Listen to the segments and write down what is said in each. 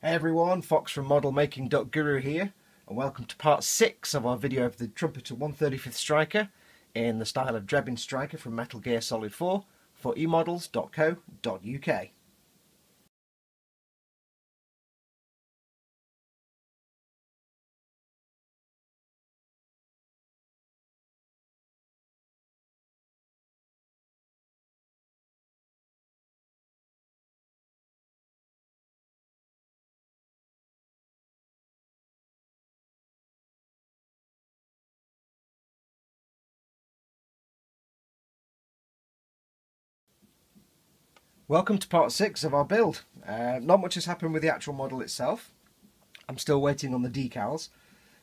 Hey everyone, Fox from modelmaking.guru here, and welcome to part 6 of our video of the Trumpeter 135th Stryker in the style of Drebin Stryker from Metal Gear Solid 4 for emodels.co.uk. Welcome to part 6 of our build. Not much has happened with the actual model itself. I'm still waiting on the decals,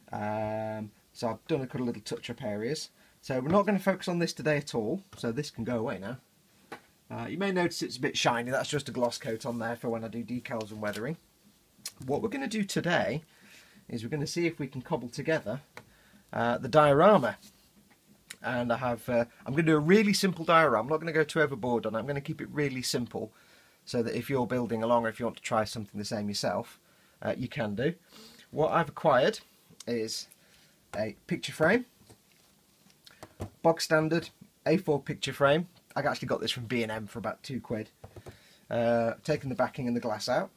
so I've done a couple of little touch-up areas. So we're not going to focus on this today at all, so this can go away now. You may notice it's a bit shiny, that's just a gloss coat on there for when I do decals and weathering. What we're going to do today is we're going to see if we can cobble together the diorama. And I'm going to do a really simple diorama. I'm not going to go too overboard on it. I'm going to keep it really simple so that if you're building along or if you want to try something the same yourself, you can do. What I've acquired is a picture frame, bog standard A4 picture frame. I actually got this from B&M for about £2. Taken the backing and the glass out.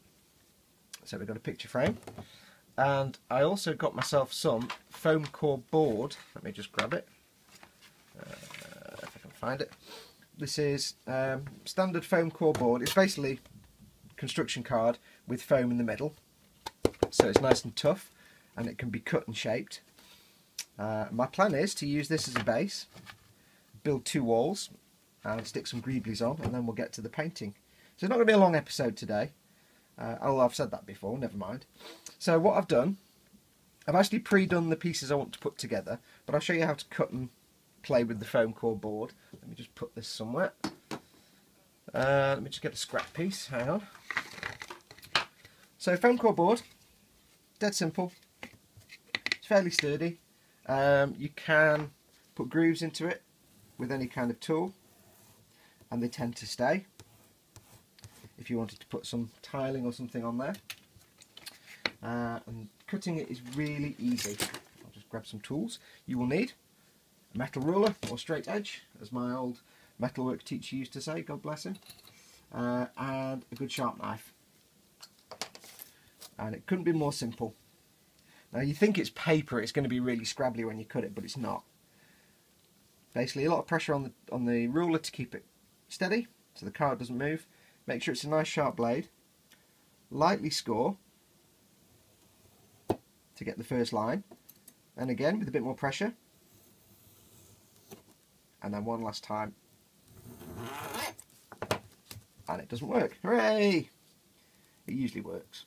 So we've got a picture frame. And I also got myself some foam core board. Let me just grab it. If I can find it. This is standard foam core board. It's basically construction card with foam in the middle, so it's nice and tough and it can be cut and shaped. My plan is to use this as a base, build 2 walls and stick some greeblies on, and then we'll get to the painting. So it's not going to be a long episode today. I've said that before, never mind. So what I've done, I've actually pre-done the pieces I want to put together, but I'll show you how to cut and play with the foam core board. Let me just put this somewhere. Let me just get a scrap piece, hang on. So foam core board, dead simple. It's fairly sturdy. You can put grooves into it with any kind of tool and they tend to stay. If you wanted to put some tiling or something on there. And cutting it is really easy. I'll just grab some tools. You will need a metal ruler or straight edge, as my old metalwork teacher used to say, God bless him, and a good sharp knife. And it couldn't be more simple. Now you think it's paper, it's going to be really scrabbly when you cut it, but it's not. Basically a lot of pressure on the ruler to keep it steady so the card doesn't move. Make sure it's a nice sharp blade. Lightly score to get the first line, and again with a bit more pressure. And then one last time, and it doesn't work. Hooray! It usually works.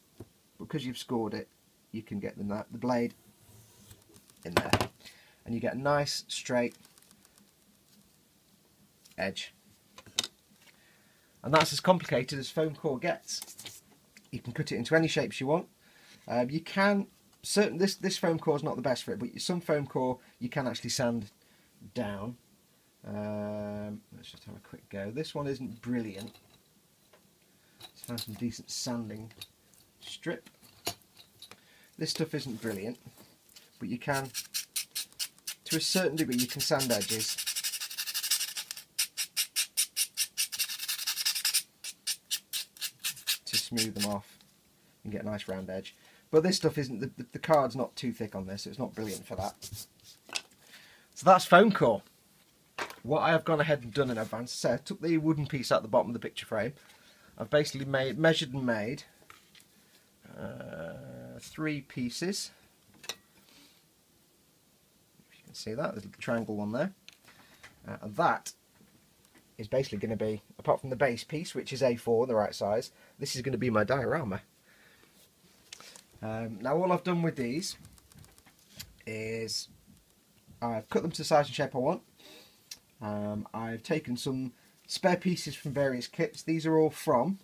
Because you've scored it, you can get the blade in there, and you get a nice straight edge. And that's as complicated as foam core gets. You can cut it into any shapes you want. You can this foam core is not the best for it, but some foam core you can actually sand down. Let's just have a quick go. This one isn't brilliant. Let's find some decent sanding strip. This stuff isn't brilliant, but you can, to a certain degree, you can sand edges. To smooth them off and get a nice round edge. But this stuff isn't, the card's not too thick on this, so it's not brilliant for that. So that's foam core. What I have gone ahead and done in advance, so I took the wooden piece out the bottom of the picture frame. I've basically measured and made 3 pieces. If you can see that, there's a little triangle one there. And that is basically going to be, apart from the base piece, which is A4, the right size, this is going to be my diorama. Now all I've done with these is I've cut them to the size and shape I want. I've taken some spare pieces from various kits. These are all from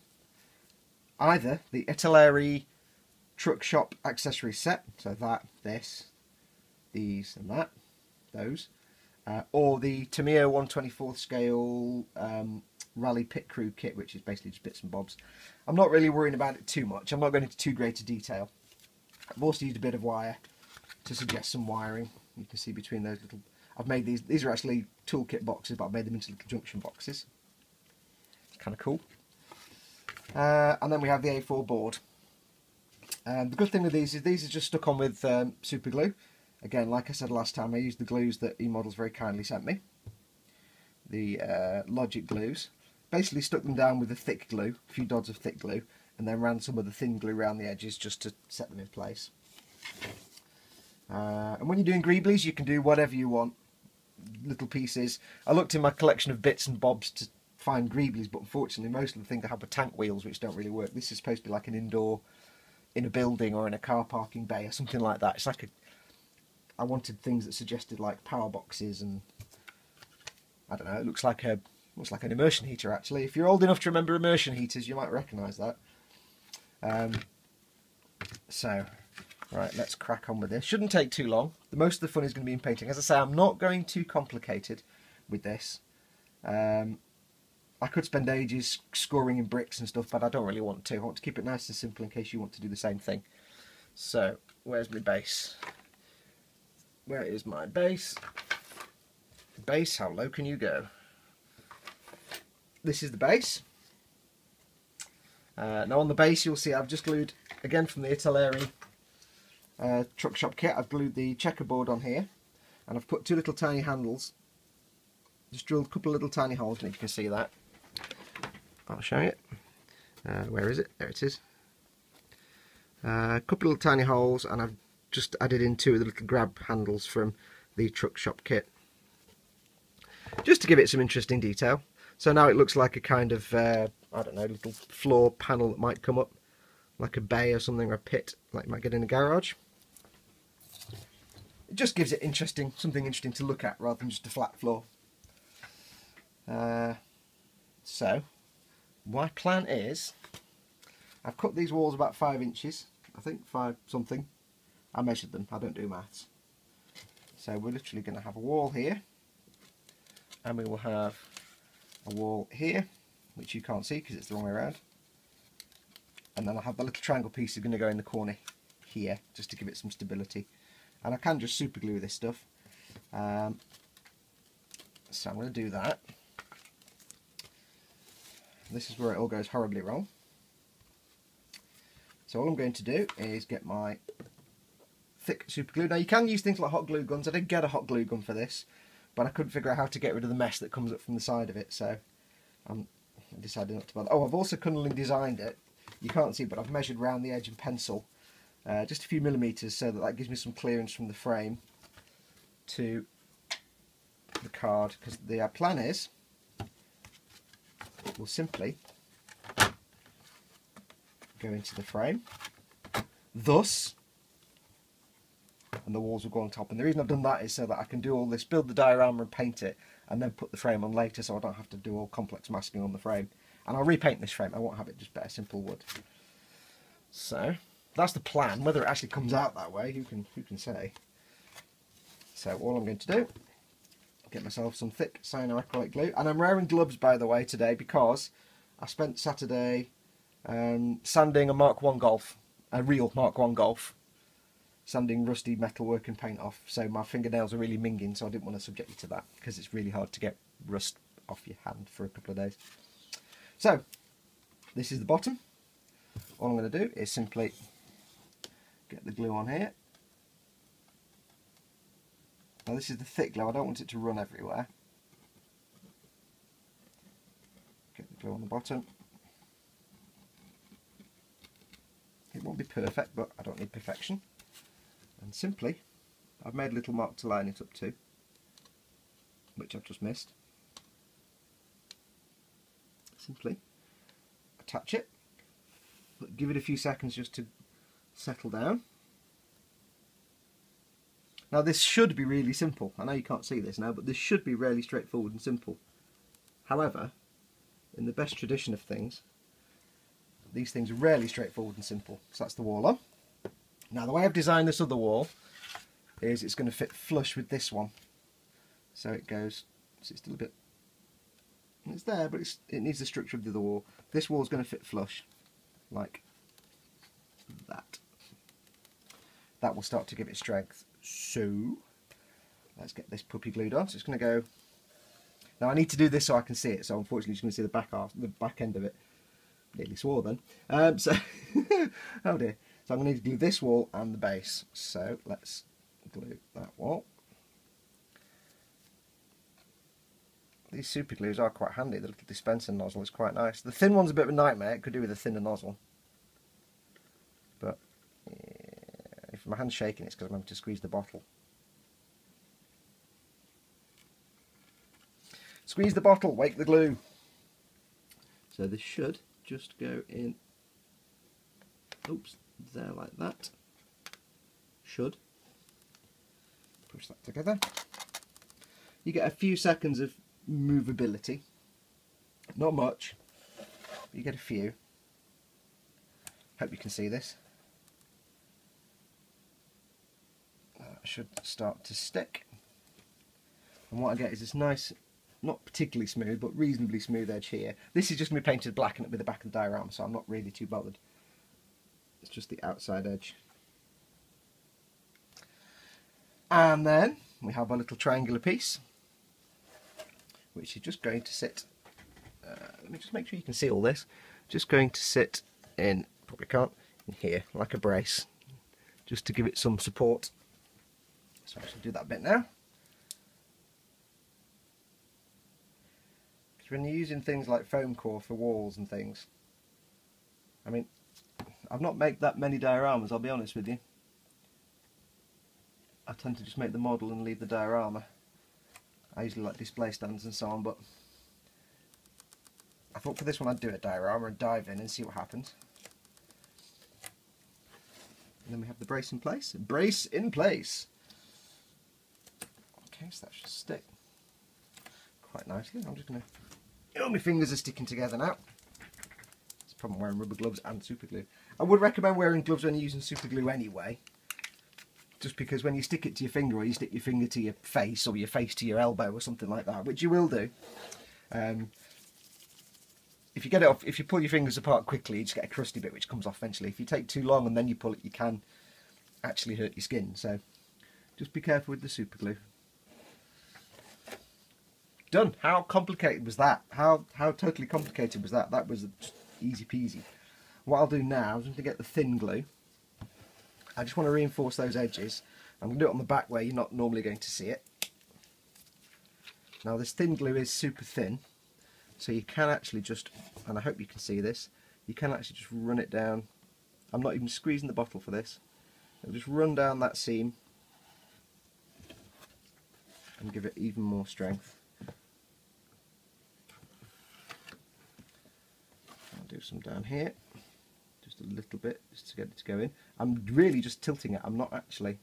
either the Italeri truck shop accessory set, so that, this, these and that, those, or the Tamiya 1/24 scale Rally Pit Crew kit, which is basically just bits and bobs. I'm not really worrying about it too much. I'm not going into too great a detail. I've also used a bit of wire to suggest some wiring. You can see between those little... I've made these are actually toolkit boxes, but I've made them into little junction boxes. Kind of cool. And then we have the A4 board. The good thing with these is these are just stuck on with super glue. Again, like I said last time, I used the glues that eModels very kindly sent me. The Logic glues. Basically stuck them down with a thick glue, a few dots of thick glue, and then ran some of the thin glue around the edges just to set them in place. And when you're doing greeblies, you can do whatever you want. Little pieces. I looked in my collection of bits and bobs to find greeblies, but unfortunately most of the things I have are tank wheels, which don't really work. This is supposed to be like an indoor, in a building or in a car parking bay or something like that. It's like a... I wanted things that suggested like power boxes and... I don't know, it looks like an immersion heater actually. If you're old enough to remember immersion heaters, you might recognise that. So, right, let's crack on with this. Shouldn't take too long. The most of the fun is going to be in painting. As I say, I'm not going too complicated with this. I could spend ages scoring in bricks and stuff, but I don't really want to. I want to keep it nice and simple in case you want to do the same thing. So, where's my base? Where is my base? Base, how low can you go? This is the base. Now on the base you'll see I've just glued, again from the Italeri truck shop kit, I've glued the checkerboard on here, and I've put two little tiny handles, just drilled a couple of little tiny holes, and if you can see that, I'll show you. Where is it? There it is. A couple of little tiny holes, and I've just added in two of the little grab handles from the truck shop kit, just to give it some interesting detail. So now it looks like a kind of, I don't know, little floor panel that might come up, like a bay or something, or a pit, like you might get in a garage. It just gives it something interesting to look at, rather than just a flat floor. So, my plan is, I've cut these walls about 5 inches, I think 5 something. I measured them, I don't do maths. So we're literally going to have a wall here, and we will have a wall here, which you can't see because it's the wrong way around, and then I'll have the little triangle piece is going to go in the corner here, just to give it some stability. And I can just super glue this stuff, so I'm going to do that. This is where it all goes horribly wrong. So all I'm going to do is get my thick super glue. Now you can use things like hot glue guns. I did get a hot glue gun for this, but I couldn't figure out how to get rid of the mess that comes up from the side of it, so I decided not to bother. Oh, I've also cunningly designed it. You can't see, but I've measured round the edge in pencil, just a few millimetres, so that gives me some clearance from the frame to the card, because the plan is we'll simply go into the frame, thus, and the walls will go on top. And the reason I've done that is so that I can do all this, build the diorama and paint it, and then put the frame on later, so I don't have to do all complex masking on the frame. And I'll repaint this frame, I won't have it just bare simple wood. So that's the plan. Whether it actually comes out that way, who can say. So all I'm going to do, get myself some thick cyanoacrylate glue, and I'm wearing gloves by the way today because I spent Saturday sanding a Mark 1 Golf, a real Mark 1 Golf, sanding rusty metalwork and paint off, so my fingernails are really minging, so I didn't want to subject you to that because it's really hard to get rust off your hand for a couple of days. So this is the bottom. All I'm going to do is simply get the glue on here. Now this is the thick glue, I don't want it to run everywhere. Get the glue on the bottom. It won't be perfect, but I don't need perfection. And simply, I've made a little mark to line it up to, which I've just missed. Simply attach it, but give it a few seconds just to settle down. Now this should be really simple. I know you can't see this now, but this should be really straightforward and simple. However, in the best tradition of things, these things are rarely straightforward and simple. So that's the wall on. Now the way I've designed this other wall is it's going to fit flush with this one. So it goes, so it's still a bit It's there, but it needs the structure of the other wall. This wall's going to fit flush, like that. That will start to give it strength. So, let's get this puppy glued on. So it's going to go... Now I need to do this so I can see it, so unfortunately you're going to see the back end of it. Nearly swore then. Oh dear. So I'm going to need to glue this wall and the base. So let's glue that wall. These super glues are quite handy. The little dispenser nozzle is quite nice. The thin one's a bit of a nightmare. It could do with a thinner nozzle. But yeah, if my hand's shaking, it's because I'm having to squeeze the bottle. Squeeze the bottle, wake the glue. So this should just go in, oops, there like that. Should. Push that together. You get a few seconds of movability. Not much, but you get a few. Hope you can see this. That should start to stick. And what I get is this nice, not particularly smooth, but reasonably smooth edge here. This is just going to be painted black with the back of the diorama, so I'm not really too bothered. It's just the outside edge. And then we have our little triangular piece, which is just going to sit, let me just make sure you can see all this, just going to sit in, probably can't, in here, like a brace, just to give it some support. So I should do that bit now. Because when you're using things like foam core for walls and things, I mean, I've not made that many dioramas, I'll be honest with you. I tend to just make the model and leave the diorama. I usually like display stands and so on, but I thought for this one I'd do a diorama and dive in and see what happens. And then we have the brace in place. Brace in place! Okay, so that should stick quite nicely. I'm just going to... Oh, my fingers are sticking together now. It's a problem wearing rubber gloves and super glue. I would recommend wearing gloves when you're using super glue anyway. Just because when you stick it to your finger, or you stick your finger to your face, or your face to your elbow, or something like that, which you will do. If you get it off, if you pull your fingers apart quickly, you just get a crusty bit which comes off eventually. If you take too long and then you pull it, you can actually hurt your skin. So just be careful with the super glue. Done. How complicated was that? How totally complicated was that? That was just easy peasy. What I'll do now is I'm going to get the thin glue. I just want to reinforce those edges. I'm going to do it on the back where you're not normally going to see it. Now this thin glue is super thin, so you can actually just, and I hope you can see this, you can actually just run it down. I'm not even squeezing the bottle for this. It'll just run down that seam and give it even more strength. I'll do some down here. Just a little bit, just to get it to go in. I'm really just tilting it, I'm not actually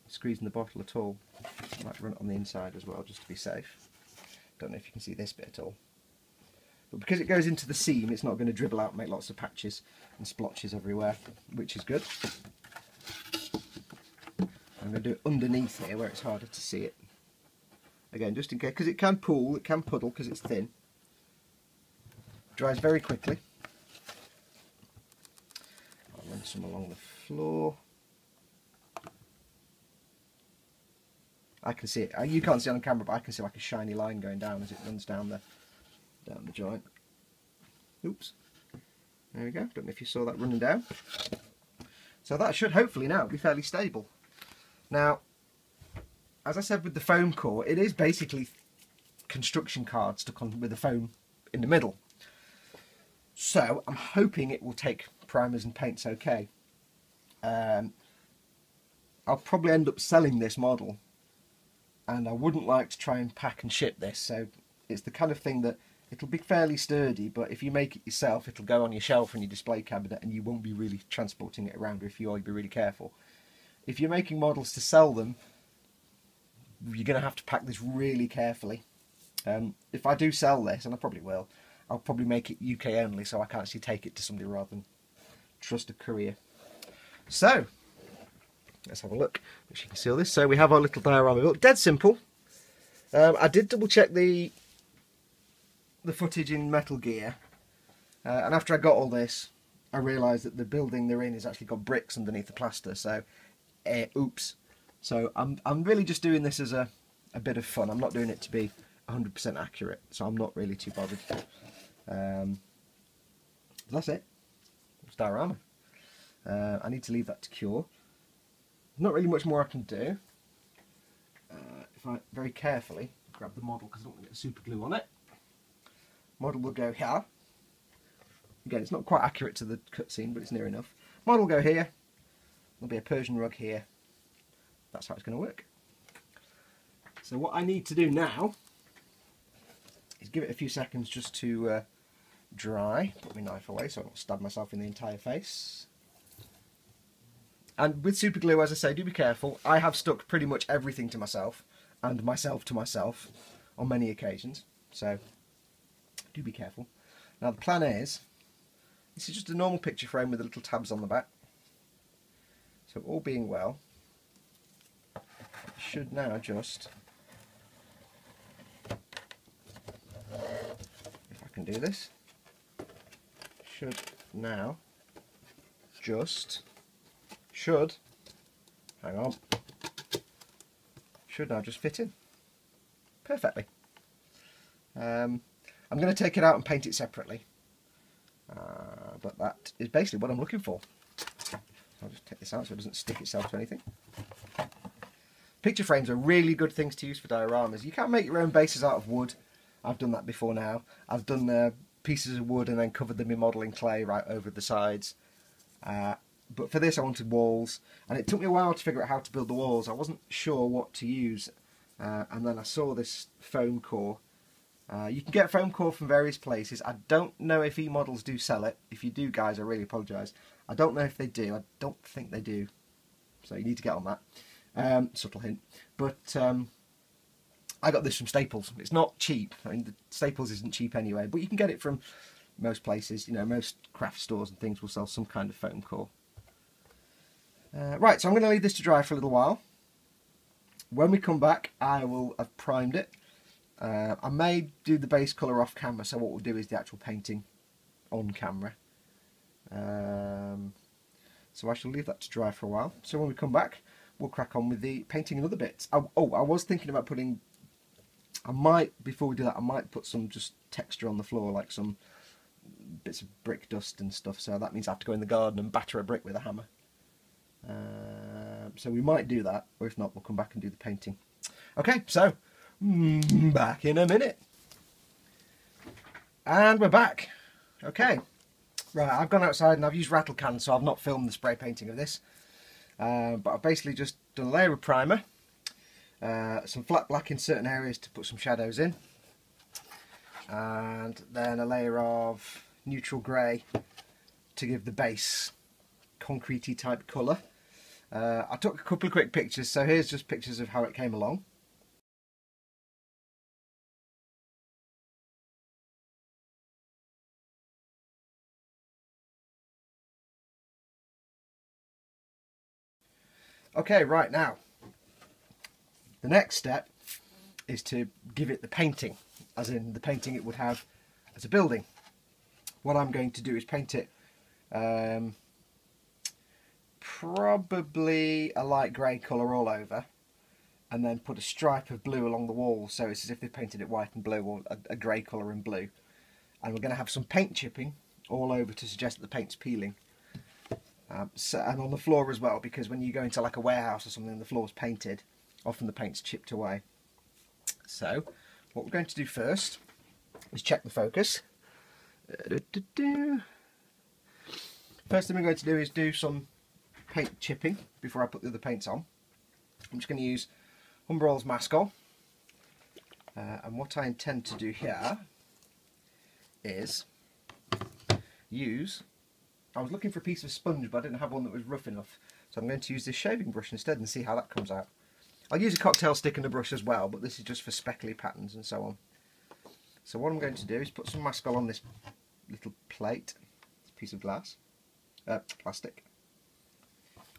squeezing the bottle at all. I might run it on the inside as well, just to be safe. Don't know if you can see this bit at all. But because it goes into the seam, it's not going to dribble out and make lots of patches and splotches everywhere, which is good. I'm going to do it underneath here, where it's harder to see it. Again, just in case, because it can pool, it can puddle, because it's thin. Dries very quickly. Run some along the floor. I can see it. You can't see it on camera, but I can see like a shiny line going down as it runs down the joint. Oops. There we go. Don't know if you saw that running down. So that should hopefully now be fairly stable. Now, as I said with the foam core, it is basically construction cards stuck on with the foam in the middle. So I'm hoping it will take primers and paints okay. I'll probably end up selling this model, and I wouldn't like to try and pack and ship this, so it's the kind of thing that it'll be fairly sturdy, but if you make it yourself, it'll go on your shelf in your display cabinet and you won't be really transporting it around, or if you are, you'll be really careful. If you're making models to sell them, you're going to have to pack this really carefully. If I do sell this, and I probably will, I'll probably make it UK only, so I can actually take it to somebody rather than trust a courier. So let's have a look. Make sure you can see all this. So we have our little diorama built. Dead simple. I did double check the the footage in Metal Gear, and after I got all this, I realised that the building they're in has actually got bricks underneath the plaster, so oops. So I'm really just doing this as a bit of fun. I'm not doing it to be 100% accurate, so I'm not really too bothered. That's it. It's diorama. I need to leave that to cure. Not really much more I can do. If I very carefully grab the model, because I don't want to get super glue on it. Model will go here. Again, it's not quite accurate to the cutscene, but it's near enough. Model will go here. There'll be a Persian rug here. That's how it's going to work. So what I need to do now is give it a few seconds just to dry. Put my knife away so I don't stab myself in the entire face. And with super glue, as I say, do be careful. I have stuck pretty much everything to myself, and myself to myself, on many occasions. So do be careful. Now the plan is, this is just a normal picture frame with the little tabs on the back. So all being well, it should now just, if I can do this, should now just, hang on, should now just fit in perfectly. I'm going to take it out and paint it separately, but that is basically what I'm looking for. I'll just take this out so it doesn't stick itself to anything. Picture frames are really good things to use for dioramas. You can make your own bases out of wood. I've done that before now. I've done pieces of wood and then covered them in modelling clay right over the sides. But for this I wanted walls, and it took me a while to figure out how to build the walls. I wasn't sure what to use, and then I saw this foam core. You can get foam core from various places. I don't know if eModels do sell it. If you do, guys, I really apologise. I don't know if they do. I don't think they do. So you need to get on that. Subtle hint. But I got this from Staples. It's not cheap. I mean, the Staples isn't cheap anyway, but you can get it from most places. You know, most craft stores and things will sell some kind of foam core. Right, so I'm going to leave this to dry for a little while. When we come back, I will have primed it. I may do the base colour off camera, so what we'll do is the actual painting on camera. So I shall leave that to dry for a while. So when we come back, we'll crack on with the painting and other bits. I was thinking about putting, before we do that, I might put some just texture on the floor, like some bits of brick dust and stuff, so that means I have to go in the garden and batter a brick with a hammer. So we might do that, or if not, we'll come back and do the painting. Okay, so back in a minute. And we're back. Okay, right, I've gone outside and I've used rattle cans, so I've not filmed the spray painting of this. But I've basically just done a layer of primer, some flat black in certain areas to put some shadows in, and then a layer of neutral grey to give the base concretey type colour. I took a couple of quick pictures, so here's just pictures of how it came along. Okay, right, now the next step is to give it the painting, as in the painting it would have as a building. What I'm going to do is paint it probably a light grey colour all over, and then put a stripe of blue along the wall, so it's as if they painted it white and blue, or a grey colour and blue. And we're going to have some paint chipping all over to suggest that the paint's peeling. And on the floor as well, because when you go into like a warehouse or something and the floor's painted, often the paint's chipped away. So what we're going to do first is check the focus. First thing we're going to do is do some paint chipping before I put the other paints on. I'm just going to use Humbrol's Mascol, and what I intend to do here is use, I was looking for a piece of sponge but I didn't have one that was rough enough, so I'm going to use this shaving brush instead and see how that comes out. I'll use a cocktail stick and a brush as well, but this is just for speckly patterns and so on. So what I'm going to do is put some Mascol on this little plate, this piece of glass, plastic.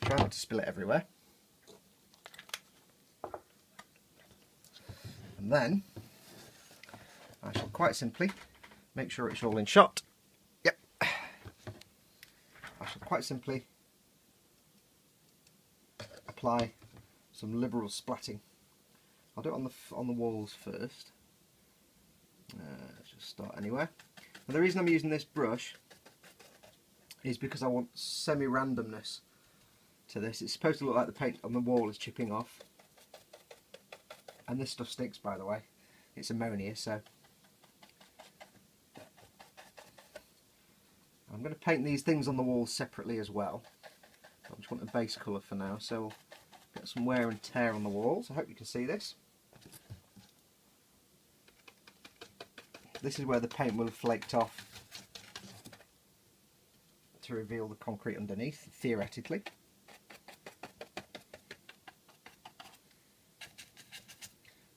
Try not to spill it everywhere. And then I shall quite simply make sure it's all in shot. Yep. I shall quite simply apply some liberal splatting. I'll do it on the walls first. Let's just start anywhere. And the reason I'm using this brush is because I want semi-randomness to this. It's supposed to look like the paint on the wall is chipping off. And this stuff stinks, by the way. It's ammonia, so I'm going to paint these things on the walls separately as well. I just want a base colour for now, so we'll get some wear and tear on the walls. I hope you can see this. This is where the paint will have flaked off to reveal the concrete underneath, theoretically.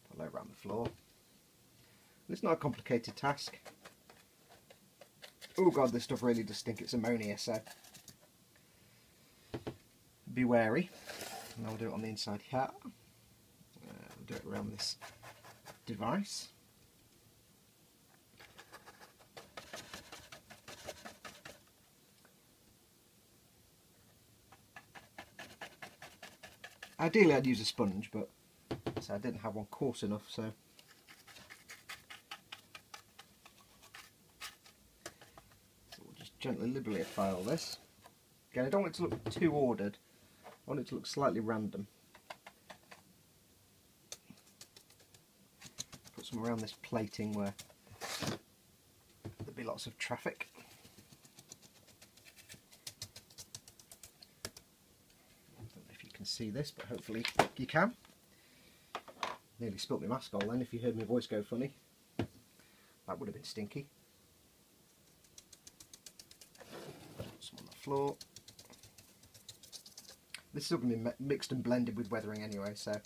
Put it around the floor. It's not a complicated task. Oh god, this stuff really does stink. It's ammonia, so be wary. And I'll do it on the inside here. We'll do it around this device. Ideally I'd use a sponge, but so I didn't have one coarse enough, so we'll just gently liberally apply all this. Again, I don't want it to look too ordered, I want it to look slightly random. Put some around this plating where there'll be lots of traffic. See this, but hopefully you can. Nearly spilt my mask all then if you heard my voice go funny. That would have been stinky. Some on the floor. This is all going to be mixed and blended with weathering anyway, so okay,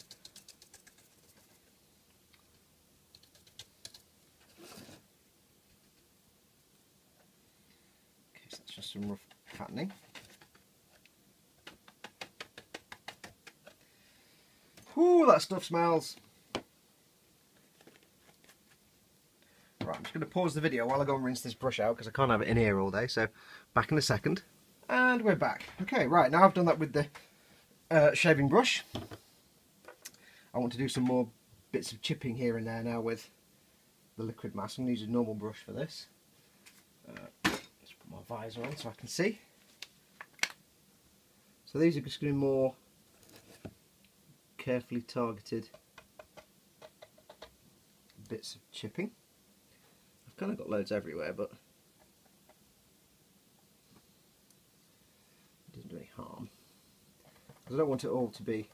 so that's just some rough patterning. Ooh, that stuff smells. Right, I'm just going to pause the video while I go and rinse this brush out because I can't have it in here all day, so back in a second. And we're back. Okay, right, now I've done that with the shaving brush. I want to do some more bits of chipping here and there now with the liquid mask. I'm going to use a normal brush for this. Let's put my visor on so I can see. So these are just going to be more carefully targeted bits of chipping. I've kind of got loads everywhere, but it doesn't do any harm. I don't want it all to be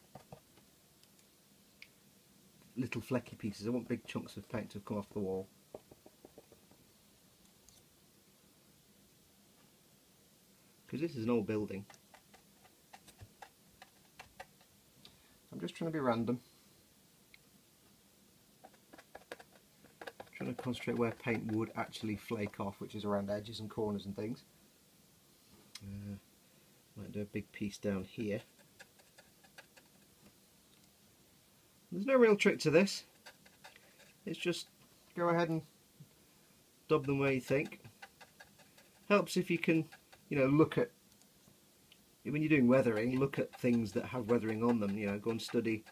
little flecky pieces. I want big chunks of paint to have come off the wall. Because this is an old building. I'm just trying to be random. Trying to concentrate where paint would actually flake off, which is around edges and corners and things. Might do a big piece down here. There's no real trick to this. It's just go ahead and dub them where you think. Helps if you can, you know, look at, when you're doing weathering, look at things that have weathering on them. You know, go and study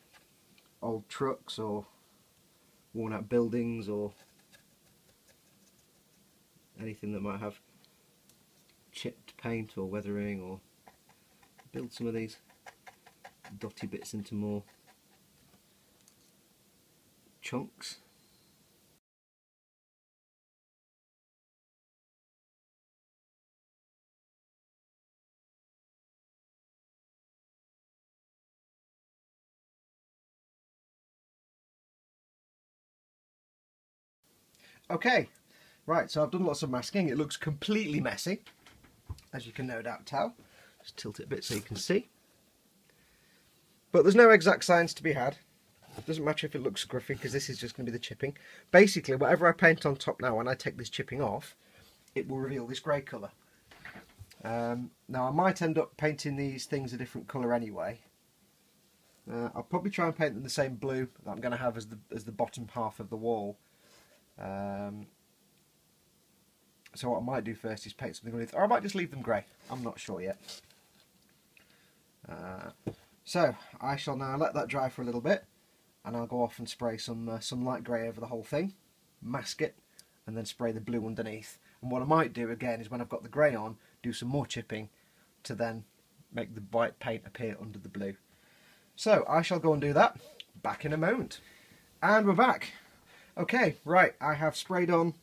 old trucks or worn out buildings or anything that might have chipped paint or weathering, or build some of these dotty bits into more chunks. Okay, right, so I've done lots of masking. It looks completely messy, as you can no doubt tell. Just tilt it a bit so you can see. But there's no exact science to be had. It doesn't matter if it looks scruffy, because this is just going to be the chipping. Basically, whatever I paint on top now, when I take this chipping off, it will reveal this grey colour. Now I might end up painting these things a different colour anyway. I'll probably try and paint them the same blue that I'm going to have as the bottom half of the wall. So what I might do first is paint something with, or I might just leave them grey. I'm not sure yet. So I shall now let that dry for a little bit, and I'll go off and spray some light grey over the whole thing, mask it, and then spray the blue underneath. And what I might do again is when I've got the grey on, do some more chipping to then make the white paint appear under the blue. So I shall go and do that. Back in a moment. And we're back. Okay, right, I have sprayed on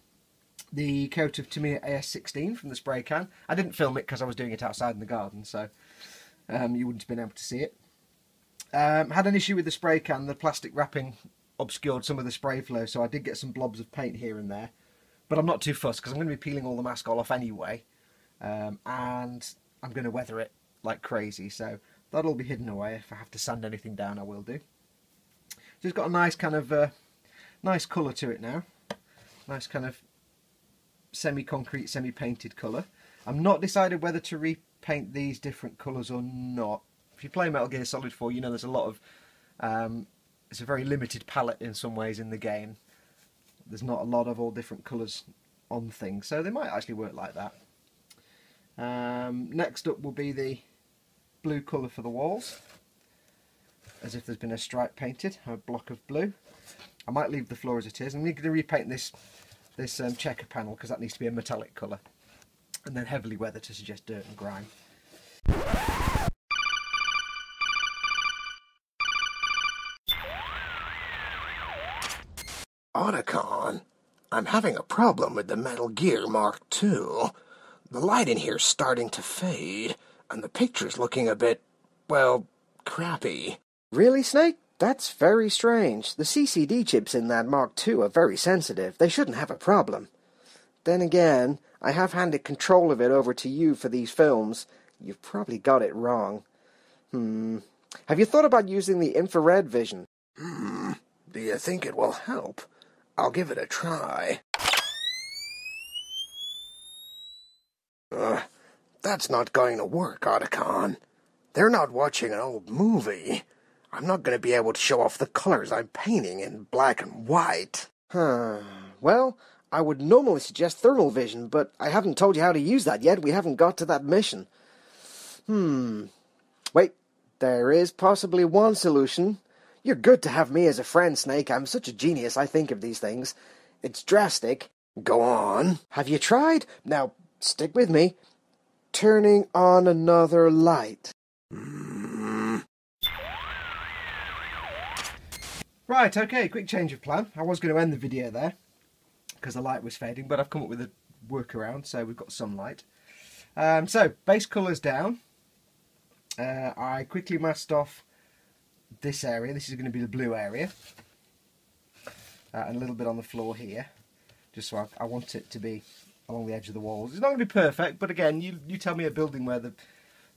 the coat of Tamiya AS16 from the spray can. I didn't film it because I was doing it outside in the garden, so you wouldn't have been able to see it. Had an issue with the spray can. The plastic wrapping obscured some of the spray flow, so I did get some blobs of paint here and there. But I'm not too fussed because I'm going to be peeling all the mask off anyway, and I'm going to weather it like crazy, so that'll be hidden away. If I have to sand anything down, I will do. So it's got a nice kind of nice colour to it now. Nice kind of semi-concrete, semi-painted colour. I'm not decided whether to repaint these different colours or not. If you play Metal Gear Solid 4, you know there's a lot of it's a very limited palette in some ways in the game. There's not a lot of all different colours on things, so they might actually work like that. Next up will be the blue colour for the walls, as if there's been a stripe painted, a block of blue. I might leave the floor as it is. I'm going to repaint this checker panel because that needs to be a metallic colour, and then heavily weather to suggest dirt and grime. Otacon, I'm having a problem with the Metal Gear Mark II. The light in here's starting to fade, and the picture's looking a bit, well, crappy. Really, Snake? That's very strange. The CCD chips in that Mark II are very sensitive. They shouldn't have a problem. Then again, I have handed control of it over to you for these films. You've probably got it wrong. Have you thought about using the infrared vision? Do you think it will help? I'll give it a try. That's not going to work, Otacon. They're not watching an old movie. I'm not going to be able to show off the colors I'm painting in black and white. Well, I would normally suggest thermal vision, but I haven't told you how to use that yet. We haven't got to that mission. Wait, there is possibly one solution. You're good to have me as a friend, Snake. I'm such a genius, I think of these things. It's drastic. Go on. Have you tried? Now, stick with me. Turning on another light. Right, okay, quick change of plan. I was going to end the video there because the light was fading, but I've come up with a workaround, so we've got some light. So, base colours down. I quickly masked off this area. This is going to be the blue area, and a little bit on the floor here, just so I want it to be along the edge of the walls. It's not going to be perfect, but again, you tell me a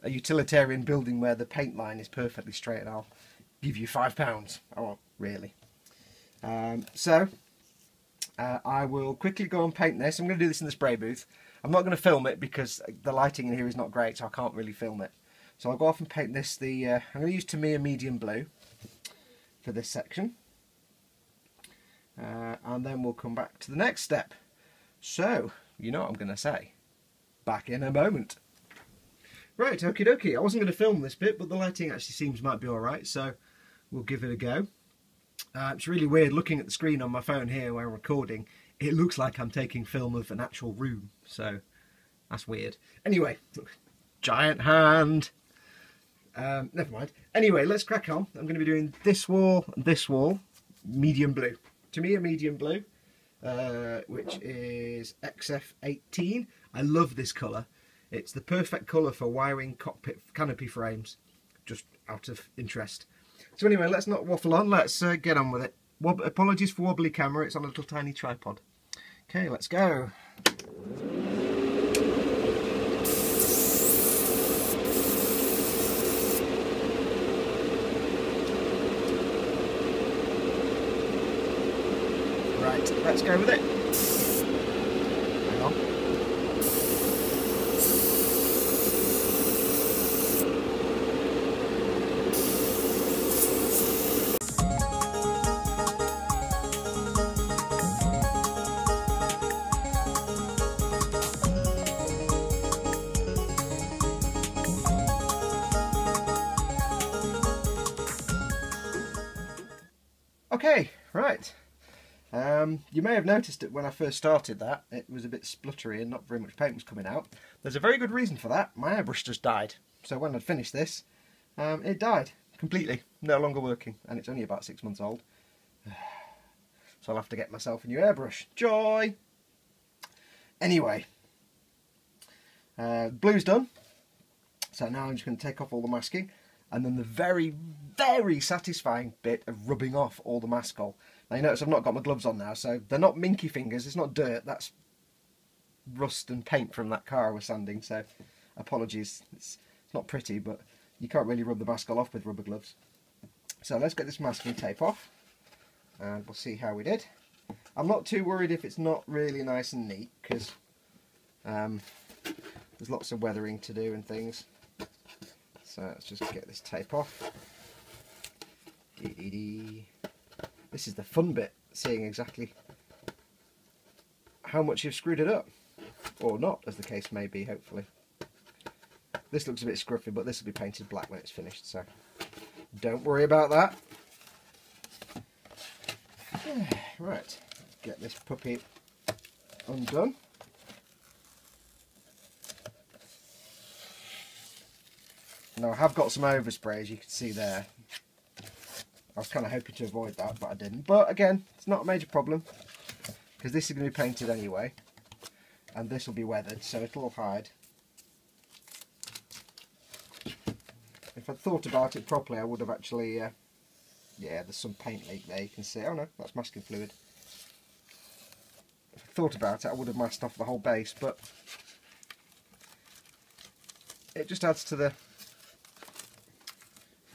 utilitarian building where the paint line is perfectly straight, and I'll give you £5. I won't really. I will quickly go and paint this. I'm going to do this in the spray booth. I'm not going to film it because the lighting in here is not great, so I can't really film it. So I'll go off and paint this. I'm going to use Tamiya medium blue for this section, and then we'll come back to the next step. So, you know what I'm going to say. Back in a moment. Right, okie dokie. I wasn't going to film this bit, but the lighting actually seems might be alright, so we'll give it a go. It's really weird looking at the screen on my phone here where I'm recording. It looks like I'm taking film of an actual room, so that's weird. Anyway, giant hand. Never mind. Anyway, let's crack on. I'm going to be doing this wall and this wall, medium blue. Tamiya medium blue, which is XF18. I love this colour. It's the perfect colour for wiring cockpit canopy frames, just out of interest. So anyway, let's not waffle on, let's get on with it. Apologies for wobbly camera, it's on a little tiny tripod. Okay, let's go. Right, let's go with it. Hang on. Okay, right. You may have noticed that when I first started that, it was a bit spluttery and not very much paint was coming out. There's a very good reason for that. My airbrush just died. So when I'd finished this, it died completely. No longer working. And it's only about 6 months old. So I'll have to get myself a new airbrush. Joy! Anyway. Blue's done. So now I'm just going to take off all the masking. And then the very, very satisfying bit of rubbing off all the mascol. Now you notice I've not got my gloves on now, so they're not minky fingers, it's not dirt, that's rust and paint from that car I was sanding, so apologies, it's not pretty, but you can't really rub the mascol off with rubber gloves. So let's get this masking tape off, and we'll see how we did. I'm not too worried if it's not really nice and neat, because there's lots of weathering to do and things. So let's just get this tape off. This is the fun bit, seeing exactly how much you've screwed it up. Or not, as the case may be, hopefully. This looks a bit scruffy, but this will be painted black when it's finished, so don't worry about that. Right, get this puppy undone. Now I have got some overspray, as you can see there. I was kind of hoping to avoid that, but I didn't. But again, it's not a major problem, because this is going to be painted anyway, and this will be weathered, so it'll hide. If I'd thought about it properly, I would have actually, yeah, there's some paint leak there, you can see. Oh no, that's masking fluid. If I thought about it, I would have masked off the whole base, but it just adds to the...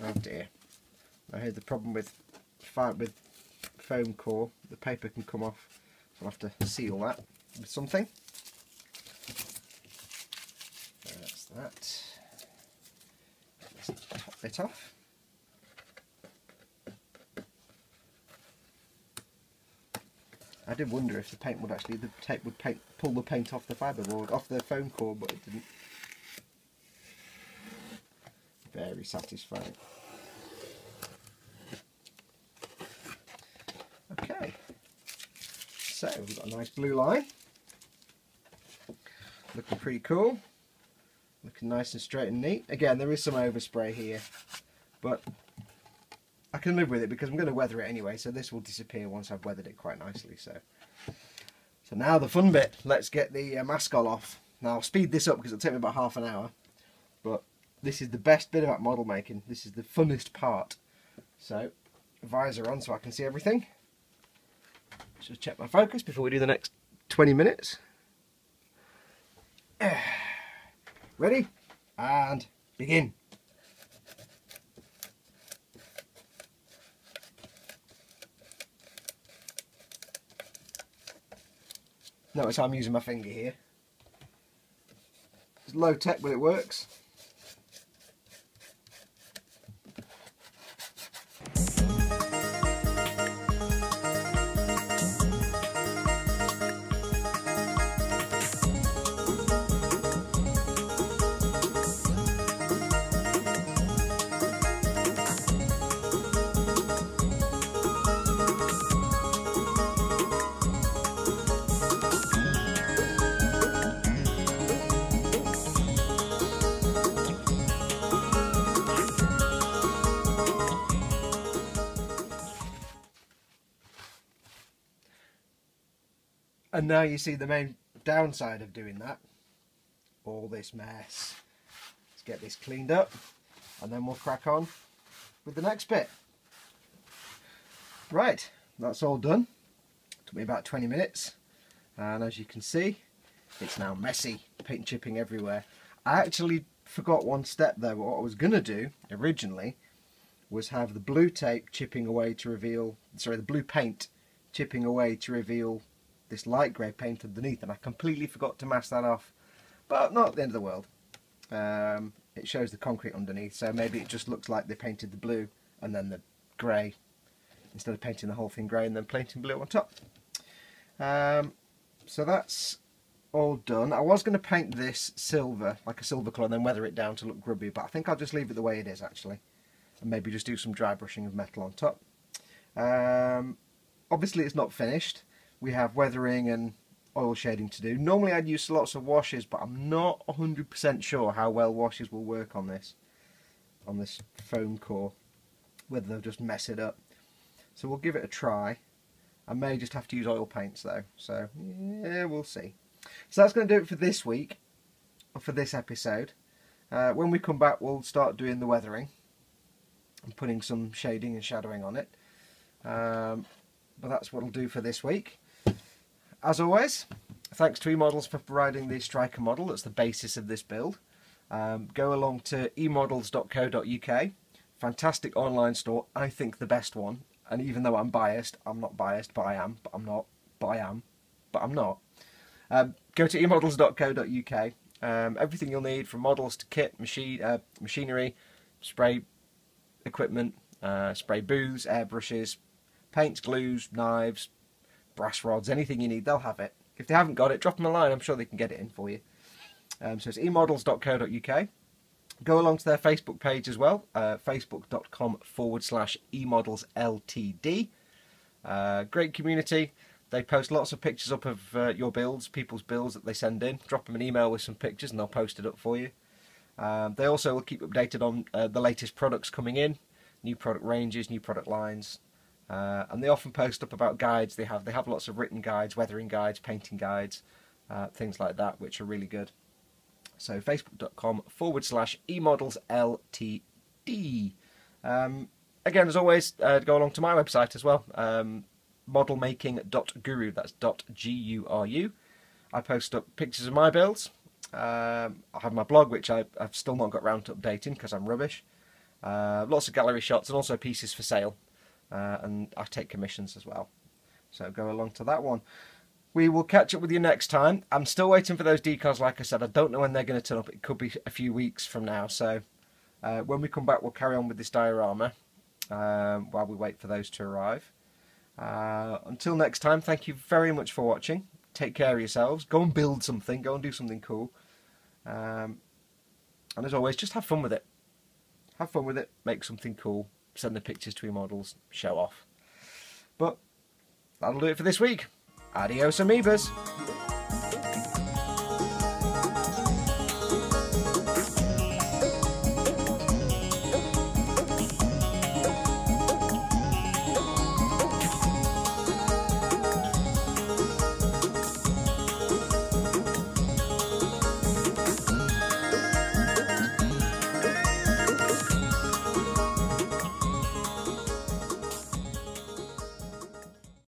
Oh dear. Now here's the problem with foam core, the paper can come off, so I'll have to seal that with something. So that's that. Get this top bit off. I did wonder if the tape would pull the paint off the fiberboard, off the foam core, but it didn't. Very satisfying. Okay, so we've got a nice blue line, looking pretty cool, looking nice and straight and neat. Again, there is some overspray here, but I can live with it because I'm going to weather it anyway, so this will disappear once I've weathered it quite nicely. So now the fun bit, let's get the mascol off. Now I'll speed this up because it'll take me about half an hour, but this is the best bit about model making. This is the funnest part. So visor on so I can see everything. Just check my focus before we do the next 20 minutes. Ready? And begin. Notice I'm using my finger here. It's low tech, but it works. And now you see the main downside of doing that. All this mess. Let's get this cleaned up and then we'll crack on with the next bit. Right, that's all done. Took me about 20 minutes. And as you can see, it's now messy. Paint and chipping everywhere. I actually forgot one step though. What I was going to do originally was have the blue tape chipping away to reveal, sorry, the blue paint chipping away to reveal this light grey paint underneath, and I completely forgot to mask that off, but not the end of the world. It shows the concrete underneath, so maybe it just looks like they painted the blue and then the grey instead of painting the whole thing grey and then painting blue on top. So that's all done. I was going to paint this silver, like a silver colour, and then weather it down to look grubby, but I think I'll just leave it the way it is actually, and maybe just do some dry brushing of metal on top. Obviously it's not finished. We have weathering and oil shading to do. Normally I'd use lots of washes, but I'm not 100% sure how well washes will work on this foam core, whether they'll just mess it up. So we'll give it a try. I may just have to use oil paints though, so yeah, we'll see. So that's going to do it for this week, or for this episode. When we come back, we'll start doing the weathering and putting some shading and shadowing on it. But that's what I'll do for this week. As always, thanks to eModels for providing the Stryker model that's the basis of this build. Go along to emodels.co.uk. Fantastic online store, I think the best one. And even though I'm biased, I'm not biased, but I am, but I'm not, but I am, but I'm not. Go to emodels.co.uk. Everything you'll need from models to kit, machinery, spray equipment, spray booths, airbrushes, paints, glues, knives, brass rods, anything you need, they'll have it. If they haven't got it, drop them a line, I'm sure they can get it in for you. So it's emodels.co.uk. Go along to their Facebook page as well, facebook.com/eModelsLTD. Great community. They post lots of pictures up of your builds, people's builds that they send in. Drop them an email with some pictures and they'll post it up for you. They also will keep updated on the latest products coming in, new product ranges, new product lines. And they often post up about guides. They have lots of written guides, weathering guides, painting guides, things like that, which are really good. So facebook.com/eModelsLTD. Again, as always, go along to my website as well, modelmaking.guru. That's .guru. I post up pictures of my builds. I have my blog, which I've still not got round to updating because I'm rubbish. Lots of gallery shots and also pieces for sale. And I take commissions as well. So go along to that one. We will catch up with you next time. I'm still waiting for those decals, like I said. I don't know when they're going to turn up. It could be a few weeks from now. So when we come back, we'll carry on with this diorama while we wait for those to arrive. Until next time, thank you very much for watching. Take care of yourselves. Go and build something. Go and do something cool. And as always, just have fun with it. Have fun with it. Make something cool. Send the pictures to your models. Show off. But that'll do it for this week. Adios, amoebas.